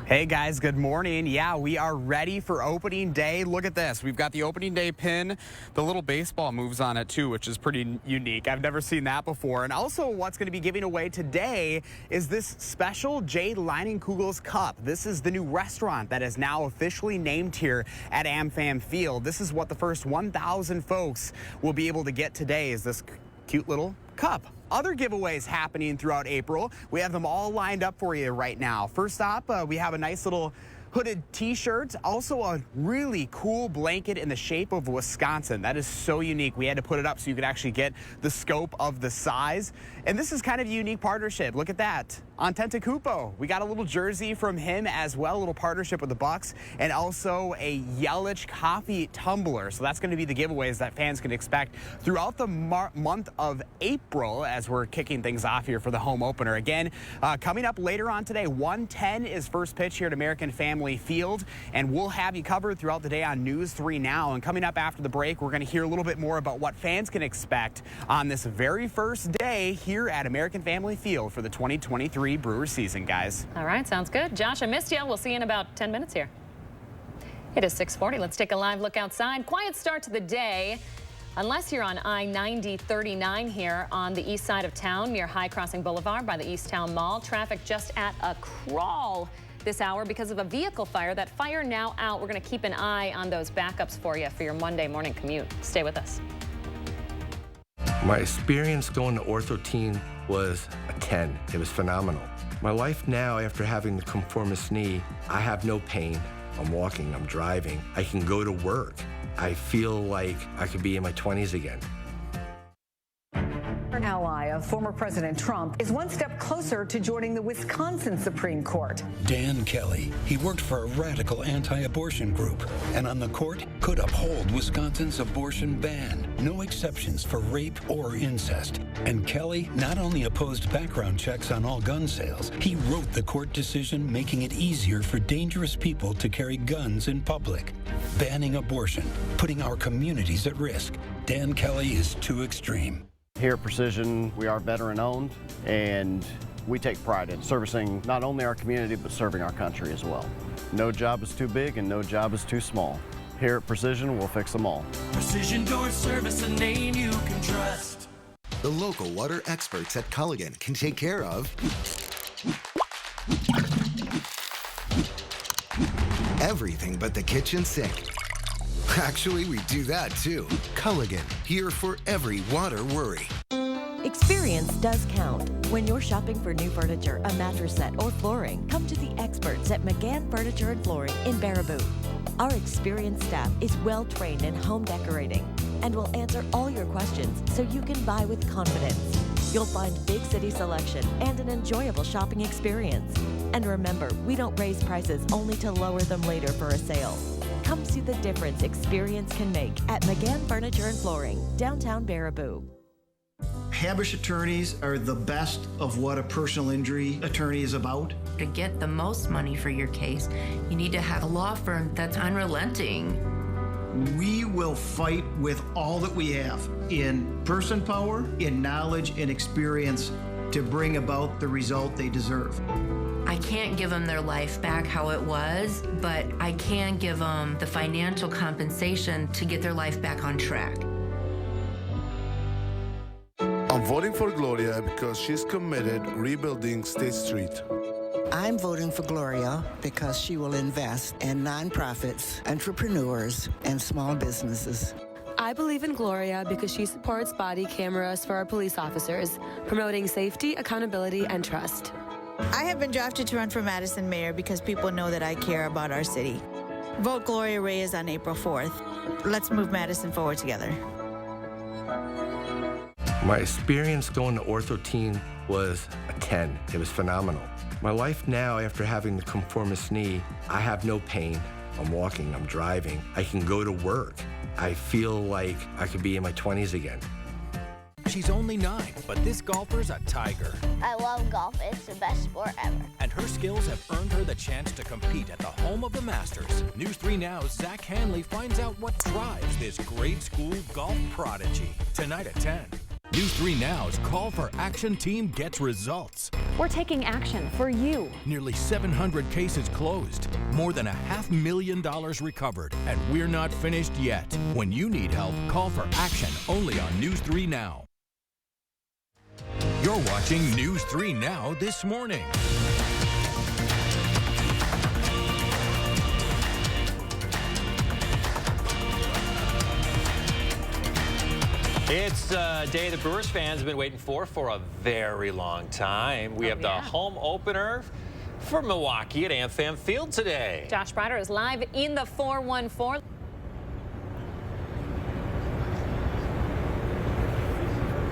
Hey guys, good morning. Yeah, we are ready for opening day. Look at this. We've got the opening day pin. The little baseball moves on it too, which is pretty unique. I've never seen that before. And also what's going to be giving away today is this special Jade Leinenkugel's Cup. This is the new restaurant that is now officially named here at AmFam Field. This is what the first 1,000 folks will be able to get today, is this cute little cup. Other giveaways happening throughout April. We have them all lined up for you right now. First up, we have a nice little hooded t-shirt, also a really cool blanket in the shape of Wisconsin. That is so unique. We had to put it up so you could actually get the scope of the size. And this is kind of a unique partnership. Look at that. Antetokounmpo, we got a little jersey from him as well, a little partnership with the Bucks, and also a Yelich coffee tumbler. So that's going to be the giveaways that fans can expect throughout the month of April as we're kicking things off here for the home opener. Again, coming up later on today, 1:10 is first pitch here at American Family Field, and we'll have you covered throughout the day on News 3 Now. And coming up after the break, we're going to hear a little bit more about what fans can expect on this very first day here at American Family Field for the 2023 Brewers season, guys. All right, sounds good. Josh, I missed you. We'll see you in about 10 minutes here. It is 6:40. Let's take a live look outside. Quiet start to the day. Unless you're on I-90-39 here on the east side of town near High Crossing Boulevard by the Easttown Mall. Traffic just at a crawl this hour because of a vehicle fire. That fire now out. We're going to keep an eye on those backups for you for your Monday morning commute. Stay with us. My experience going to ortho teen was a 10. It was phenomenal. My life now, after having the conformist knee, I have no pain. I'm walking, I'm driving. I can go to work. I feel like I could be in my 20s again. An ally of former President Trump is one step closer to joining the Wisconsin Supreme Court. Dan Kelly. He worked for a radical anti-abortion group, and on the court could uphold Wisconsin's abortion ban. No exceptions for rape or incest. And Kelly not only opposed background checks on all gun sales, he wrote the court decision making it easier for dangerous people to carry guns in public. Banning abortion, putting our communities at risk. Dan Kelly is too extreme. Here at Precision, we are veteran-owned, and we take pride in servicing not only our community, but serving our country as well. No job is too big and no job is too small. Here at Precision, we'll fix them all. Precision Door Service, a name you can trust. The local water experts at Culligan can take care of everything but the kitchen sink. Actually, we do that too. Culligan, here for every water worry. Experience does count. When you're shopping for new furniture, a mattress set, or flooring, come to the experts at McGann Furniture and Flooring in Baraboo. Our experienced staff is well-trained in home decorating and will answer all your questions so you can buy with confidence. You'll find big city selection and an enjoyable shopping experience. And remember, we don't raise prices only to lower them later for a sale. Come see the difference experience can make at McGann Furniture and Flooring, downtown Baraboo. Habush attorneys are the best of what a personal injury attorney is about. To get the most money for your case, you need to have a law firm that's unrelenting. We will fight with all that we have in person power, in knowledge and experience to bring about the result they deserve. I can't give them their life back how it was, but I can give them the financial compensation to get their life back on track. I'm voting for Gloria because she's committed rebuilding State Street. I'm voting for Gloria because she will invest in nonprofits, entrepreneurs, and small businesses. I believe in Gloria because she supports body cameras for our police officers, promoting safety, accountability, and trust. I have been drafted to run for Madison mayor because people know that I care about our city. Vote Gloria Reyes on April 4th. Let's move Madison forward together. My experience going to ortho teen was a 10. It was phenomenal. My life now, after having the conformist knee, I have no pain. I'm walking, I'm driving. I can go to work. I feel like I could be in my 20s again. She's only 9, but this golfer's a tiger. I love golf. It's the best sport ever. And her skills have earned her the chance to compete at the home of the Masters. News 3 Now's Zach Hanley finds out what drives this grade school golf prodigy. Tonight at 10. News 3 Now's Call for Action team gets results. We're taking action for you. Nearly 700 cases closed. More than $500,000 recovered. And we're not finished yet. When you need help, call for action only on News 3 Now. You're watching News 3 Now this morning. It's a day the Brewers fans have been waiting for a very long time. We have the home opener for Milwaukee at AmFam Field today. Josh Breider is live in the 414.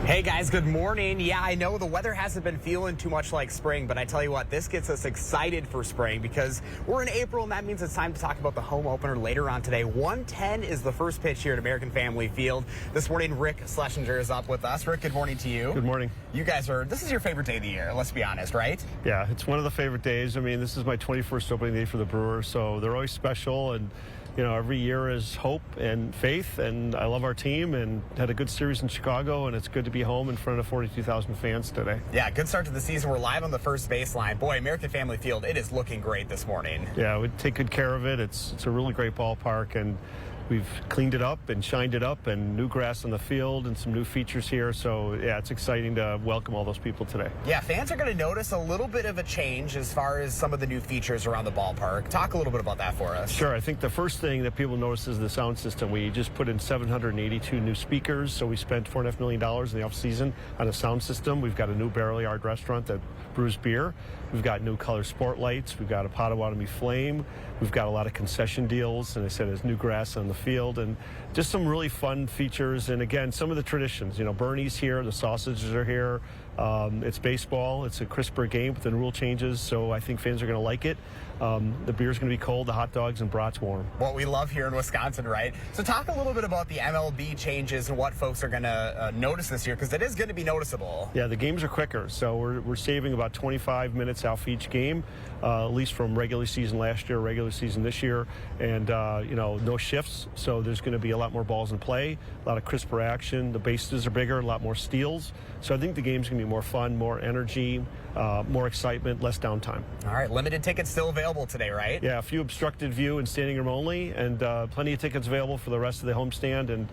Hey guys, good morning. Yeah, I know the weather hasn't been feeling too much like spring, but I tell you what, this gets us excited for spring because we're in April and that means it's time to talk about the home opener later on today. 1:10 is the first pitch here at American Family Field. This morning, Rick Schlesinger is up with us. Rick, good morning to you. Good morning. You guys this is your favorite day of the year, let's be honest, right? Yeah, it's one of the favorite days. I mean, this is my 21st opening day for the Brewers, so they're always special, and you know, every year is hope and faith, and I love our team and had a good series in Chicago, and it's good to be home in front of 42,000 fans today. Yeah, good start to the season. We're live on the first baseline. Boy, American Family Field, it is looking great this morning. Yeah, we take good care of it. It's a really great ballpark, and we've cleaned it up and shined it up, and new grass on the field and some new features here. So, yeah, it's exciting to welcome all those people today. Yeah, fans are going to notice a little bit of a change as far as some of the new features around the ballpark. Talk a little bit about that for us. Sure. I think the first thing that people notice is the sound system. We just put in 782 new speakers, so we spent $4.5 million in the offseason on a sound system. We've got a new barrel yard restaurant that brews beer. We've got new color sport lights. We've got a Potawatomi flame. We've got a lot of concession deals, and I said there's new grass on the field, and just some really fun features. And again, some of the traditions. You know, Bernie's here, the sausages are here. It's baseball. It's a crisper game with the rule changes, so I think fans are going to like it. The beer's going to be cold, the hot dogs and brats warm. What we love here in Wisconsin, right? So talk a little bit about the MLB changes and what folks are going to notice this year, because it is going to be noticeable. Yeah, the games are quicker, so we're saving about 25 minutes off each game, at least from regular season last year, regular season this year, and you know, no shifts, so there's going to be a lot more balls in play, a lot of crisper action. The bases are bigger, a lot more steals, so I think the game's going to be more fun, more energy, more excitement, less downtime. All right, limited tickets still available today, right? Yeah, a few obstructed view and standing room only, and plenty of tickets available for the rest of the homestand, and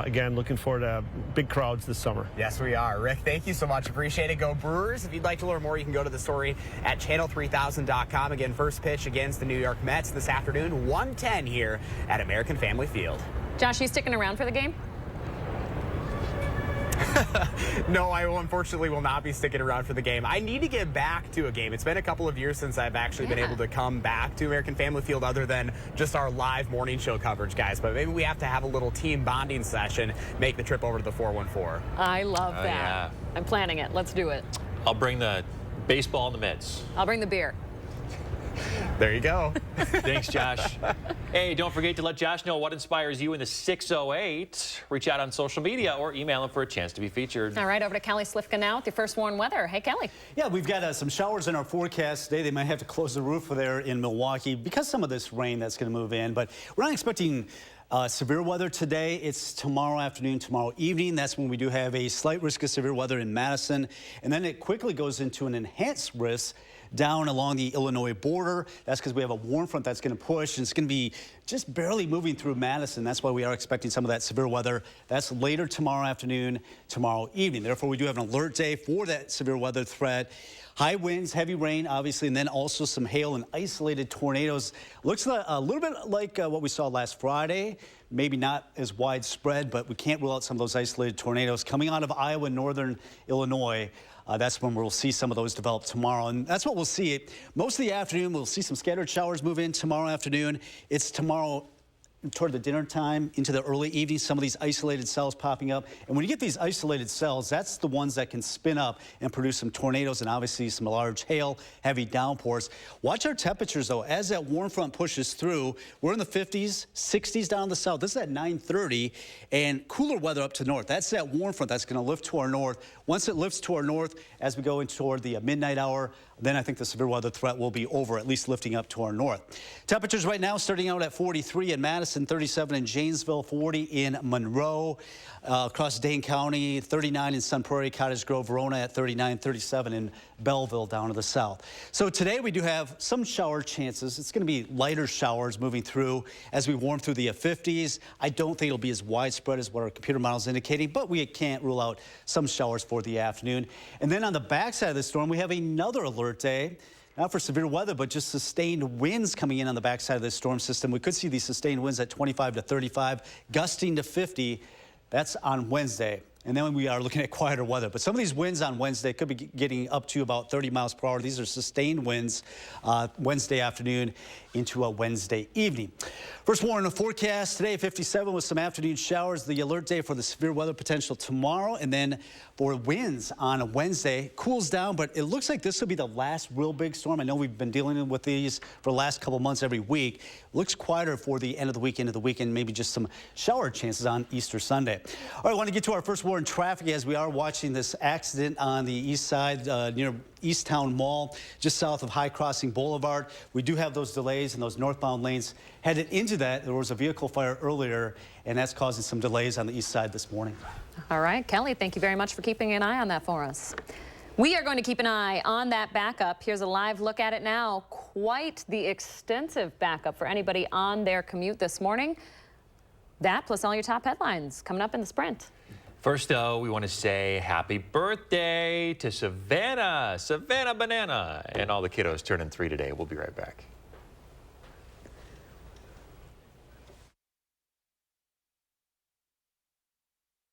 again, looking forward to big crowds this summer. Yes, we are. Rick, thank you so much. Appreciate it. Go Brewers. If you'd like to learn more, you can go to the story at channel3000.com. Again, first pitch against the New York Mets this afternoon, 1:10 here at American Family Field. Josh, you sticking around for the game? No, I unfortunately will not be sticking around for the game. I need to get back to a game. It's been a couple of years since I've actually been able to come back to American Family Field other than just our live morning show coverage, guys. But maybe we have to have a little team bonding session, make the trip over to the 414. I love that. Yeah. I'm planning it. Let's do it. I'll bring the baseball and the mitts. I'll bring the beer. There you go. Thanks, Josh. Hey, don't forget to let Josh know what inspires you in the 608. Reach out on social media or email him for a chance to be featured. All right, over to Kelly Slifka now with your first warm weather. Hey, Kelly. Yeah, we've got some showers in our forecast today. They might have to close the roof there in Milwaukee because some of this rain that's going to move in. But we're not expecting severe weather today. It's tomorrow afternoon, tomorrow evening. That's when we do have a slight risk of severe weather in Madison. And then it quickly goes into an enhanced risk down along the Illinois border. That's because we have a warm front that's going to push, and it's going to be just barely moving through Madison. That's why we are expecting some of that severe weather. That's later tomorrow afternoon, tomorrow evening. Therefore, we do have an alert day for that severe weather threat. High winds, heavy rain, obviously, and then also some hail and isolated tornadoes. Looks a little bit like what we saw last Friday. Maybe not as widespread, but we can't rule out some of those isolated tornadoes coming out of Iowa and northern Illinois. That's when we'll see some of those develop tomorrow, and that's what we'll see. Most of the afternoon, we'll see some scattered showers move in tomorrow afternoon. It's tomorrow toward the dinner time into the early evening, some of these isolated cells popping up. And when you get these isolated cells, that's the ones that can spin up and produce some tornadoes and obviously some large hail, heavy downpours. Watch our temperatures, though. As that warm front pushes through, we're in the 50s, 60s down the south. This is at 9:30, and cooler weather up to the north. That's that warm front that's going to lift to our north. Once it lifts to our north, as we go into toward the midnight hour, then I think the severe weather threat will be over, at least lifting up to our north. Temperatures right now starting out at 43 in Madison, 37 in Janesville, 40 in Monroe, across Dane County, 39 in Sun Prairie, Cottage Grove, Verona at 39, 37 in Belleville down to the south. So today we do have some shower chances. It's going to be lighter showers moving through as we warm through the 50s. I don't think it'll be as widespread as what our computer model is indicating, but we can't rule out some showers for the afternoon. And then on the backside of the storm, we have another alert day. Not for severe weather, but just sustained winds coming in on the backside of this storm system. We could see these sustained winds at 25 to 35, gusting to 50. That's on Wednesday. And then we are looking at quieter weather. But some of these winds on Wednesday could be getting up to about 30 miles per hour. These are sustained winds Wednesday afternoon into a Wednesday evening. First warning of forecast today, 57 with some afternoon showers. The alert day for the severe weather potential tomorrow. And then for winds on Wednesday, cools down, but it looks like this will be the last real big storm. I know we've been dealing with these for the last couple months every week. Looks quieter for the end of the week, into the weekend, maybe just some shower chances on Easter Sunday. All right, I want to get to our first warning traffic as we are watching this accident on the east side near Easttown Mall, just south of High Crossing Boulevard. We do have those delays in those northbound lanes. Headed into that, there was a vehicle fire earlier, and that's causing some delays on the east side this morning. All right, Kelly, thank you very much for keeping an eye on that for us. We are going to keep an eye on that backup. Here's a live look at it now. Quite the extensive backup for anybody on their commute this morning. That plus all your top headlines coming up in the Sprint. First, though, we want to say happy birthday to Savannah Banana, and all the kiddos turning 3 today. We'll be right back.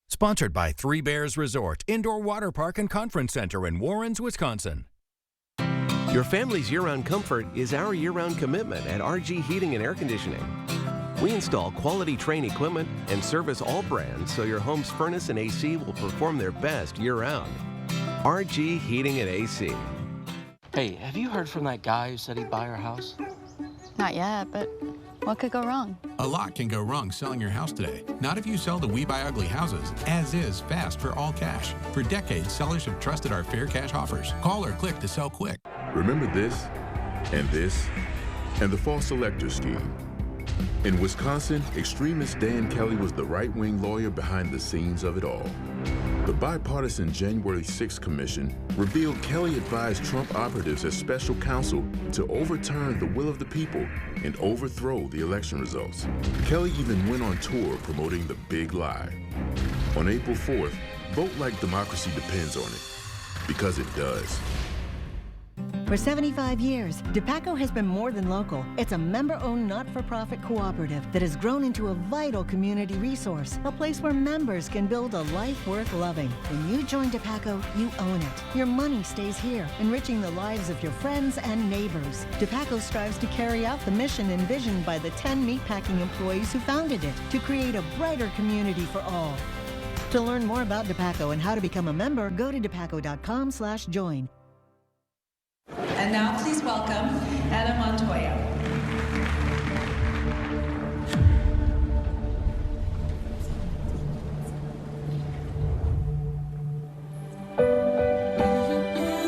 Sponsored by Three Bears Resort, Indoor Water Park and Conference Center in Warrens, Wisconsin. Your family's year-round comfort is our year-round commitment at RG Heating and Air Conditioning. We install quality Trane equipment and service all brands so your home's furnace and AC will perform their best year-round. RG Heating and AC. Hey, have you heard from that guy who said he'd buy our house? Not yet, but what could go wrong? A lot can go wrong selling your house today. Not if you sell to We Buy Ugly Houses, as is, fast for all cash. For decades, sellers have trusted our fair cash offers. Call or click to sell quick. Remember this, and the false selector scheme. In Wisconsin, extremist Dan Kelly was the right-wing lawyer behind the scenes of it all. The bipartisan January 6th Commission revealed Kelly advised Trump operatives as special counsel to overturn the will of the people and overthrow the election results. Kelly even went on tour promoting the big lie. On April 4th, vote like democracy depends on it, because it does. For 75 years, DePaco has been more than local. It's a member-owned, not-for-profit cooperative that has grown into a vital community resource, a place where members can build a life worth loving. When you join DePaco, you own it. Your money stays here, enriching the lives of your friends and neighbors. DePaco strives to carry out the mission envisioned by the 10 meatpacking employees who founded it, to create a brighter community for all. To learn more about DePaco and how to become a member, go to depaco.com/join. And now please welcome Anna Montoya.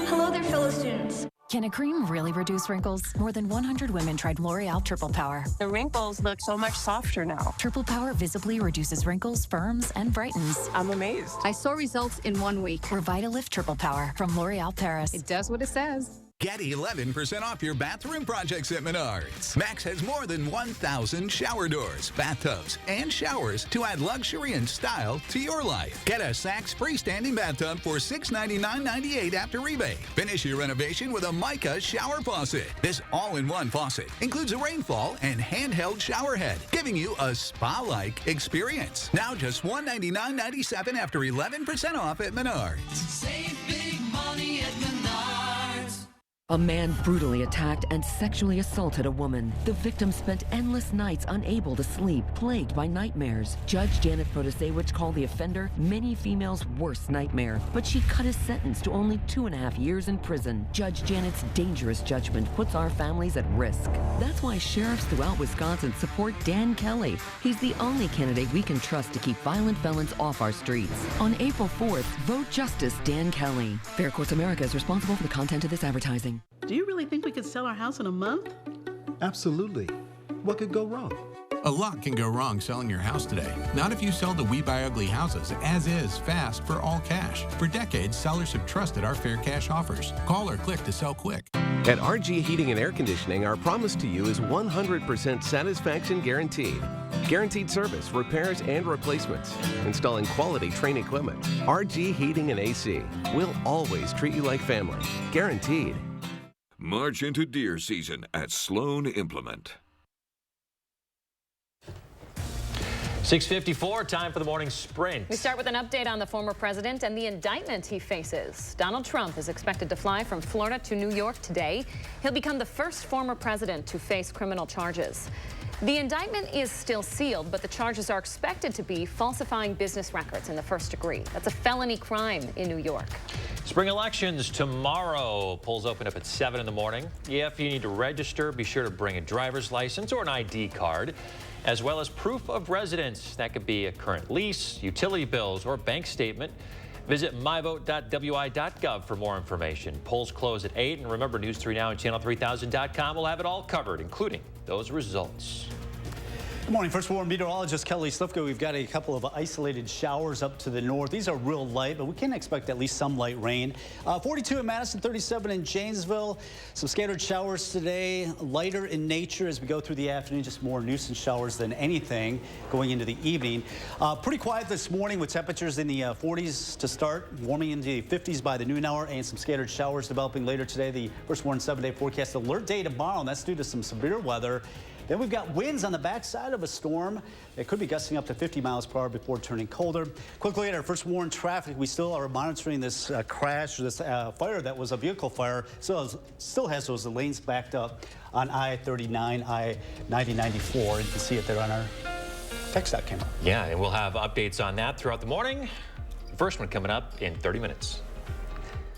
Hello there, fellow students. Can a cream really reduce wrinkles? More than 100 women tried L'Oreal Triple Power. The wrinkles look so much softer now. Triple Power visibly reduces wrinkles, firms, and brightens. I'm amazed. I saw results in 1 week. Revitalift Triple Power from L'Oreal Paris. It does what it says. Get 11% off your bathroom projects at Menards. Max has more than 1,000 shower doors, bathtubs, and showers to add luxury and style to your life. Get a Saks freestanding bathtub for $699.98 after rebate. Finish your renovation with a Mica shower faucet. This all-in-one faucet includes a rainfall and handheld shower head, giving you a spa-like experience. Now just $199.97 after 11% off at Menards. Save big money at Menards. A man brutally attacked and sexually assaulted a woman. The victim spent endless nights unable to sleep, plagued by nightmares. Judge Janet Protasewicz called the offender many females' worst nightmare, but she cut his sentence to only 2.5 years in prison. Judge Janet's dangerous judgment puts our families at risk. That's why sheriffs throughout Wisconsin support Dan Kelly. He's the only candidate we can trust to keep violent felons off our streets. On April 4th, vote Justice Dan Kelly. Fair Courts America is responsible for the content of this advertising. Do you really think we could sell our house in a month? Absolutely. What could go wrong? A lot can go wrong selling your house today. Not if you sell to We Buy Ugly Houses, as is, fast for all cash. For decades, sellers have trusted our fair cash offers. Call or click to sell quick. At RG Heating and Air Conditioning, our promise to you is 100% satisfaction guaranteed. Guaranteed service, repairs, and replacements. Installing quality Trane equipment. RG Heating and AC. We'll always treat you like family. Guaranteed. March into deer season at Sloan Implement. 6:54, time for the morning sprint. We start with an update on the former president and the indictment he faces. Donald Trump is expected to fly from Florida to New York today. He'll become the first former president to face criminal charges. The indictment is still sealed, but the charges are expected to be falsifying business records in the first degree. That's a felony crime in New York. Spring elections tomorrow. Polls open up at 7 in the morning. If you need to register, be sure to bring a driver's license or an ID card, as well as proof of residence. That could be a current lease, utility bills, or bank statement. Visit myvote.wi.gov for more information. Polls close at 8. And remember, News 3 Now and Channel3000.com will have it all covered, including those results. Good morning. First warn meteorologist Kelly Slifka. We've got a couple of isolated showers up to the north. These are real light, but we can expect at least some light rain. 42 in Madison, 37 in Janesville. Some scattered showers today, lighter in nature as we go through the afternoon, just more nuisance showers than anything going into the evening. Pretty quiet this morning with temperatures in the 40s to start, warming into the 50s by the noon hour, and some scattered showers developing later today. The first warn 7-day forecast alert day tomorrow, and that's due to some severe weather. Then we've got winds on the backside of a storm. It could be gusting up to 50 miles per hour before turning colder. Quickly at our first warn traffic, we still are monitoring this crash, this fire that was a vehicle fire. Still has those lanes backed up on I-39, I-90-94. You can see it there on our text.com. Yeah, and we'll have updates on that throughout the morning. The first one coming up in 30 minutes.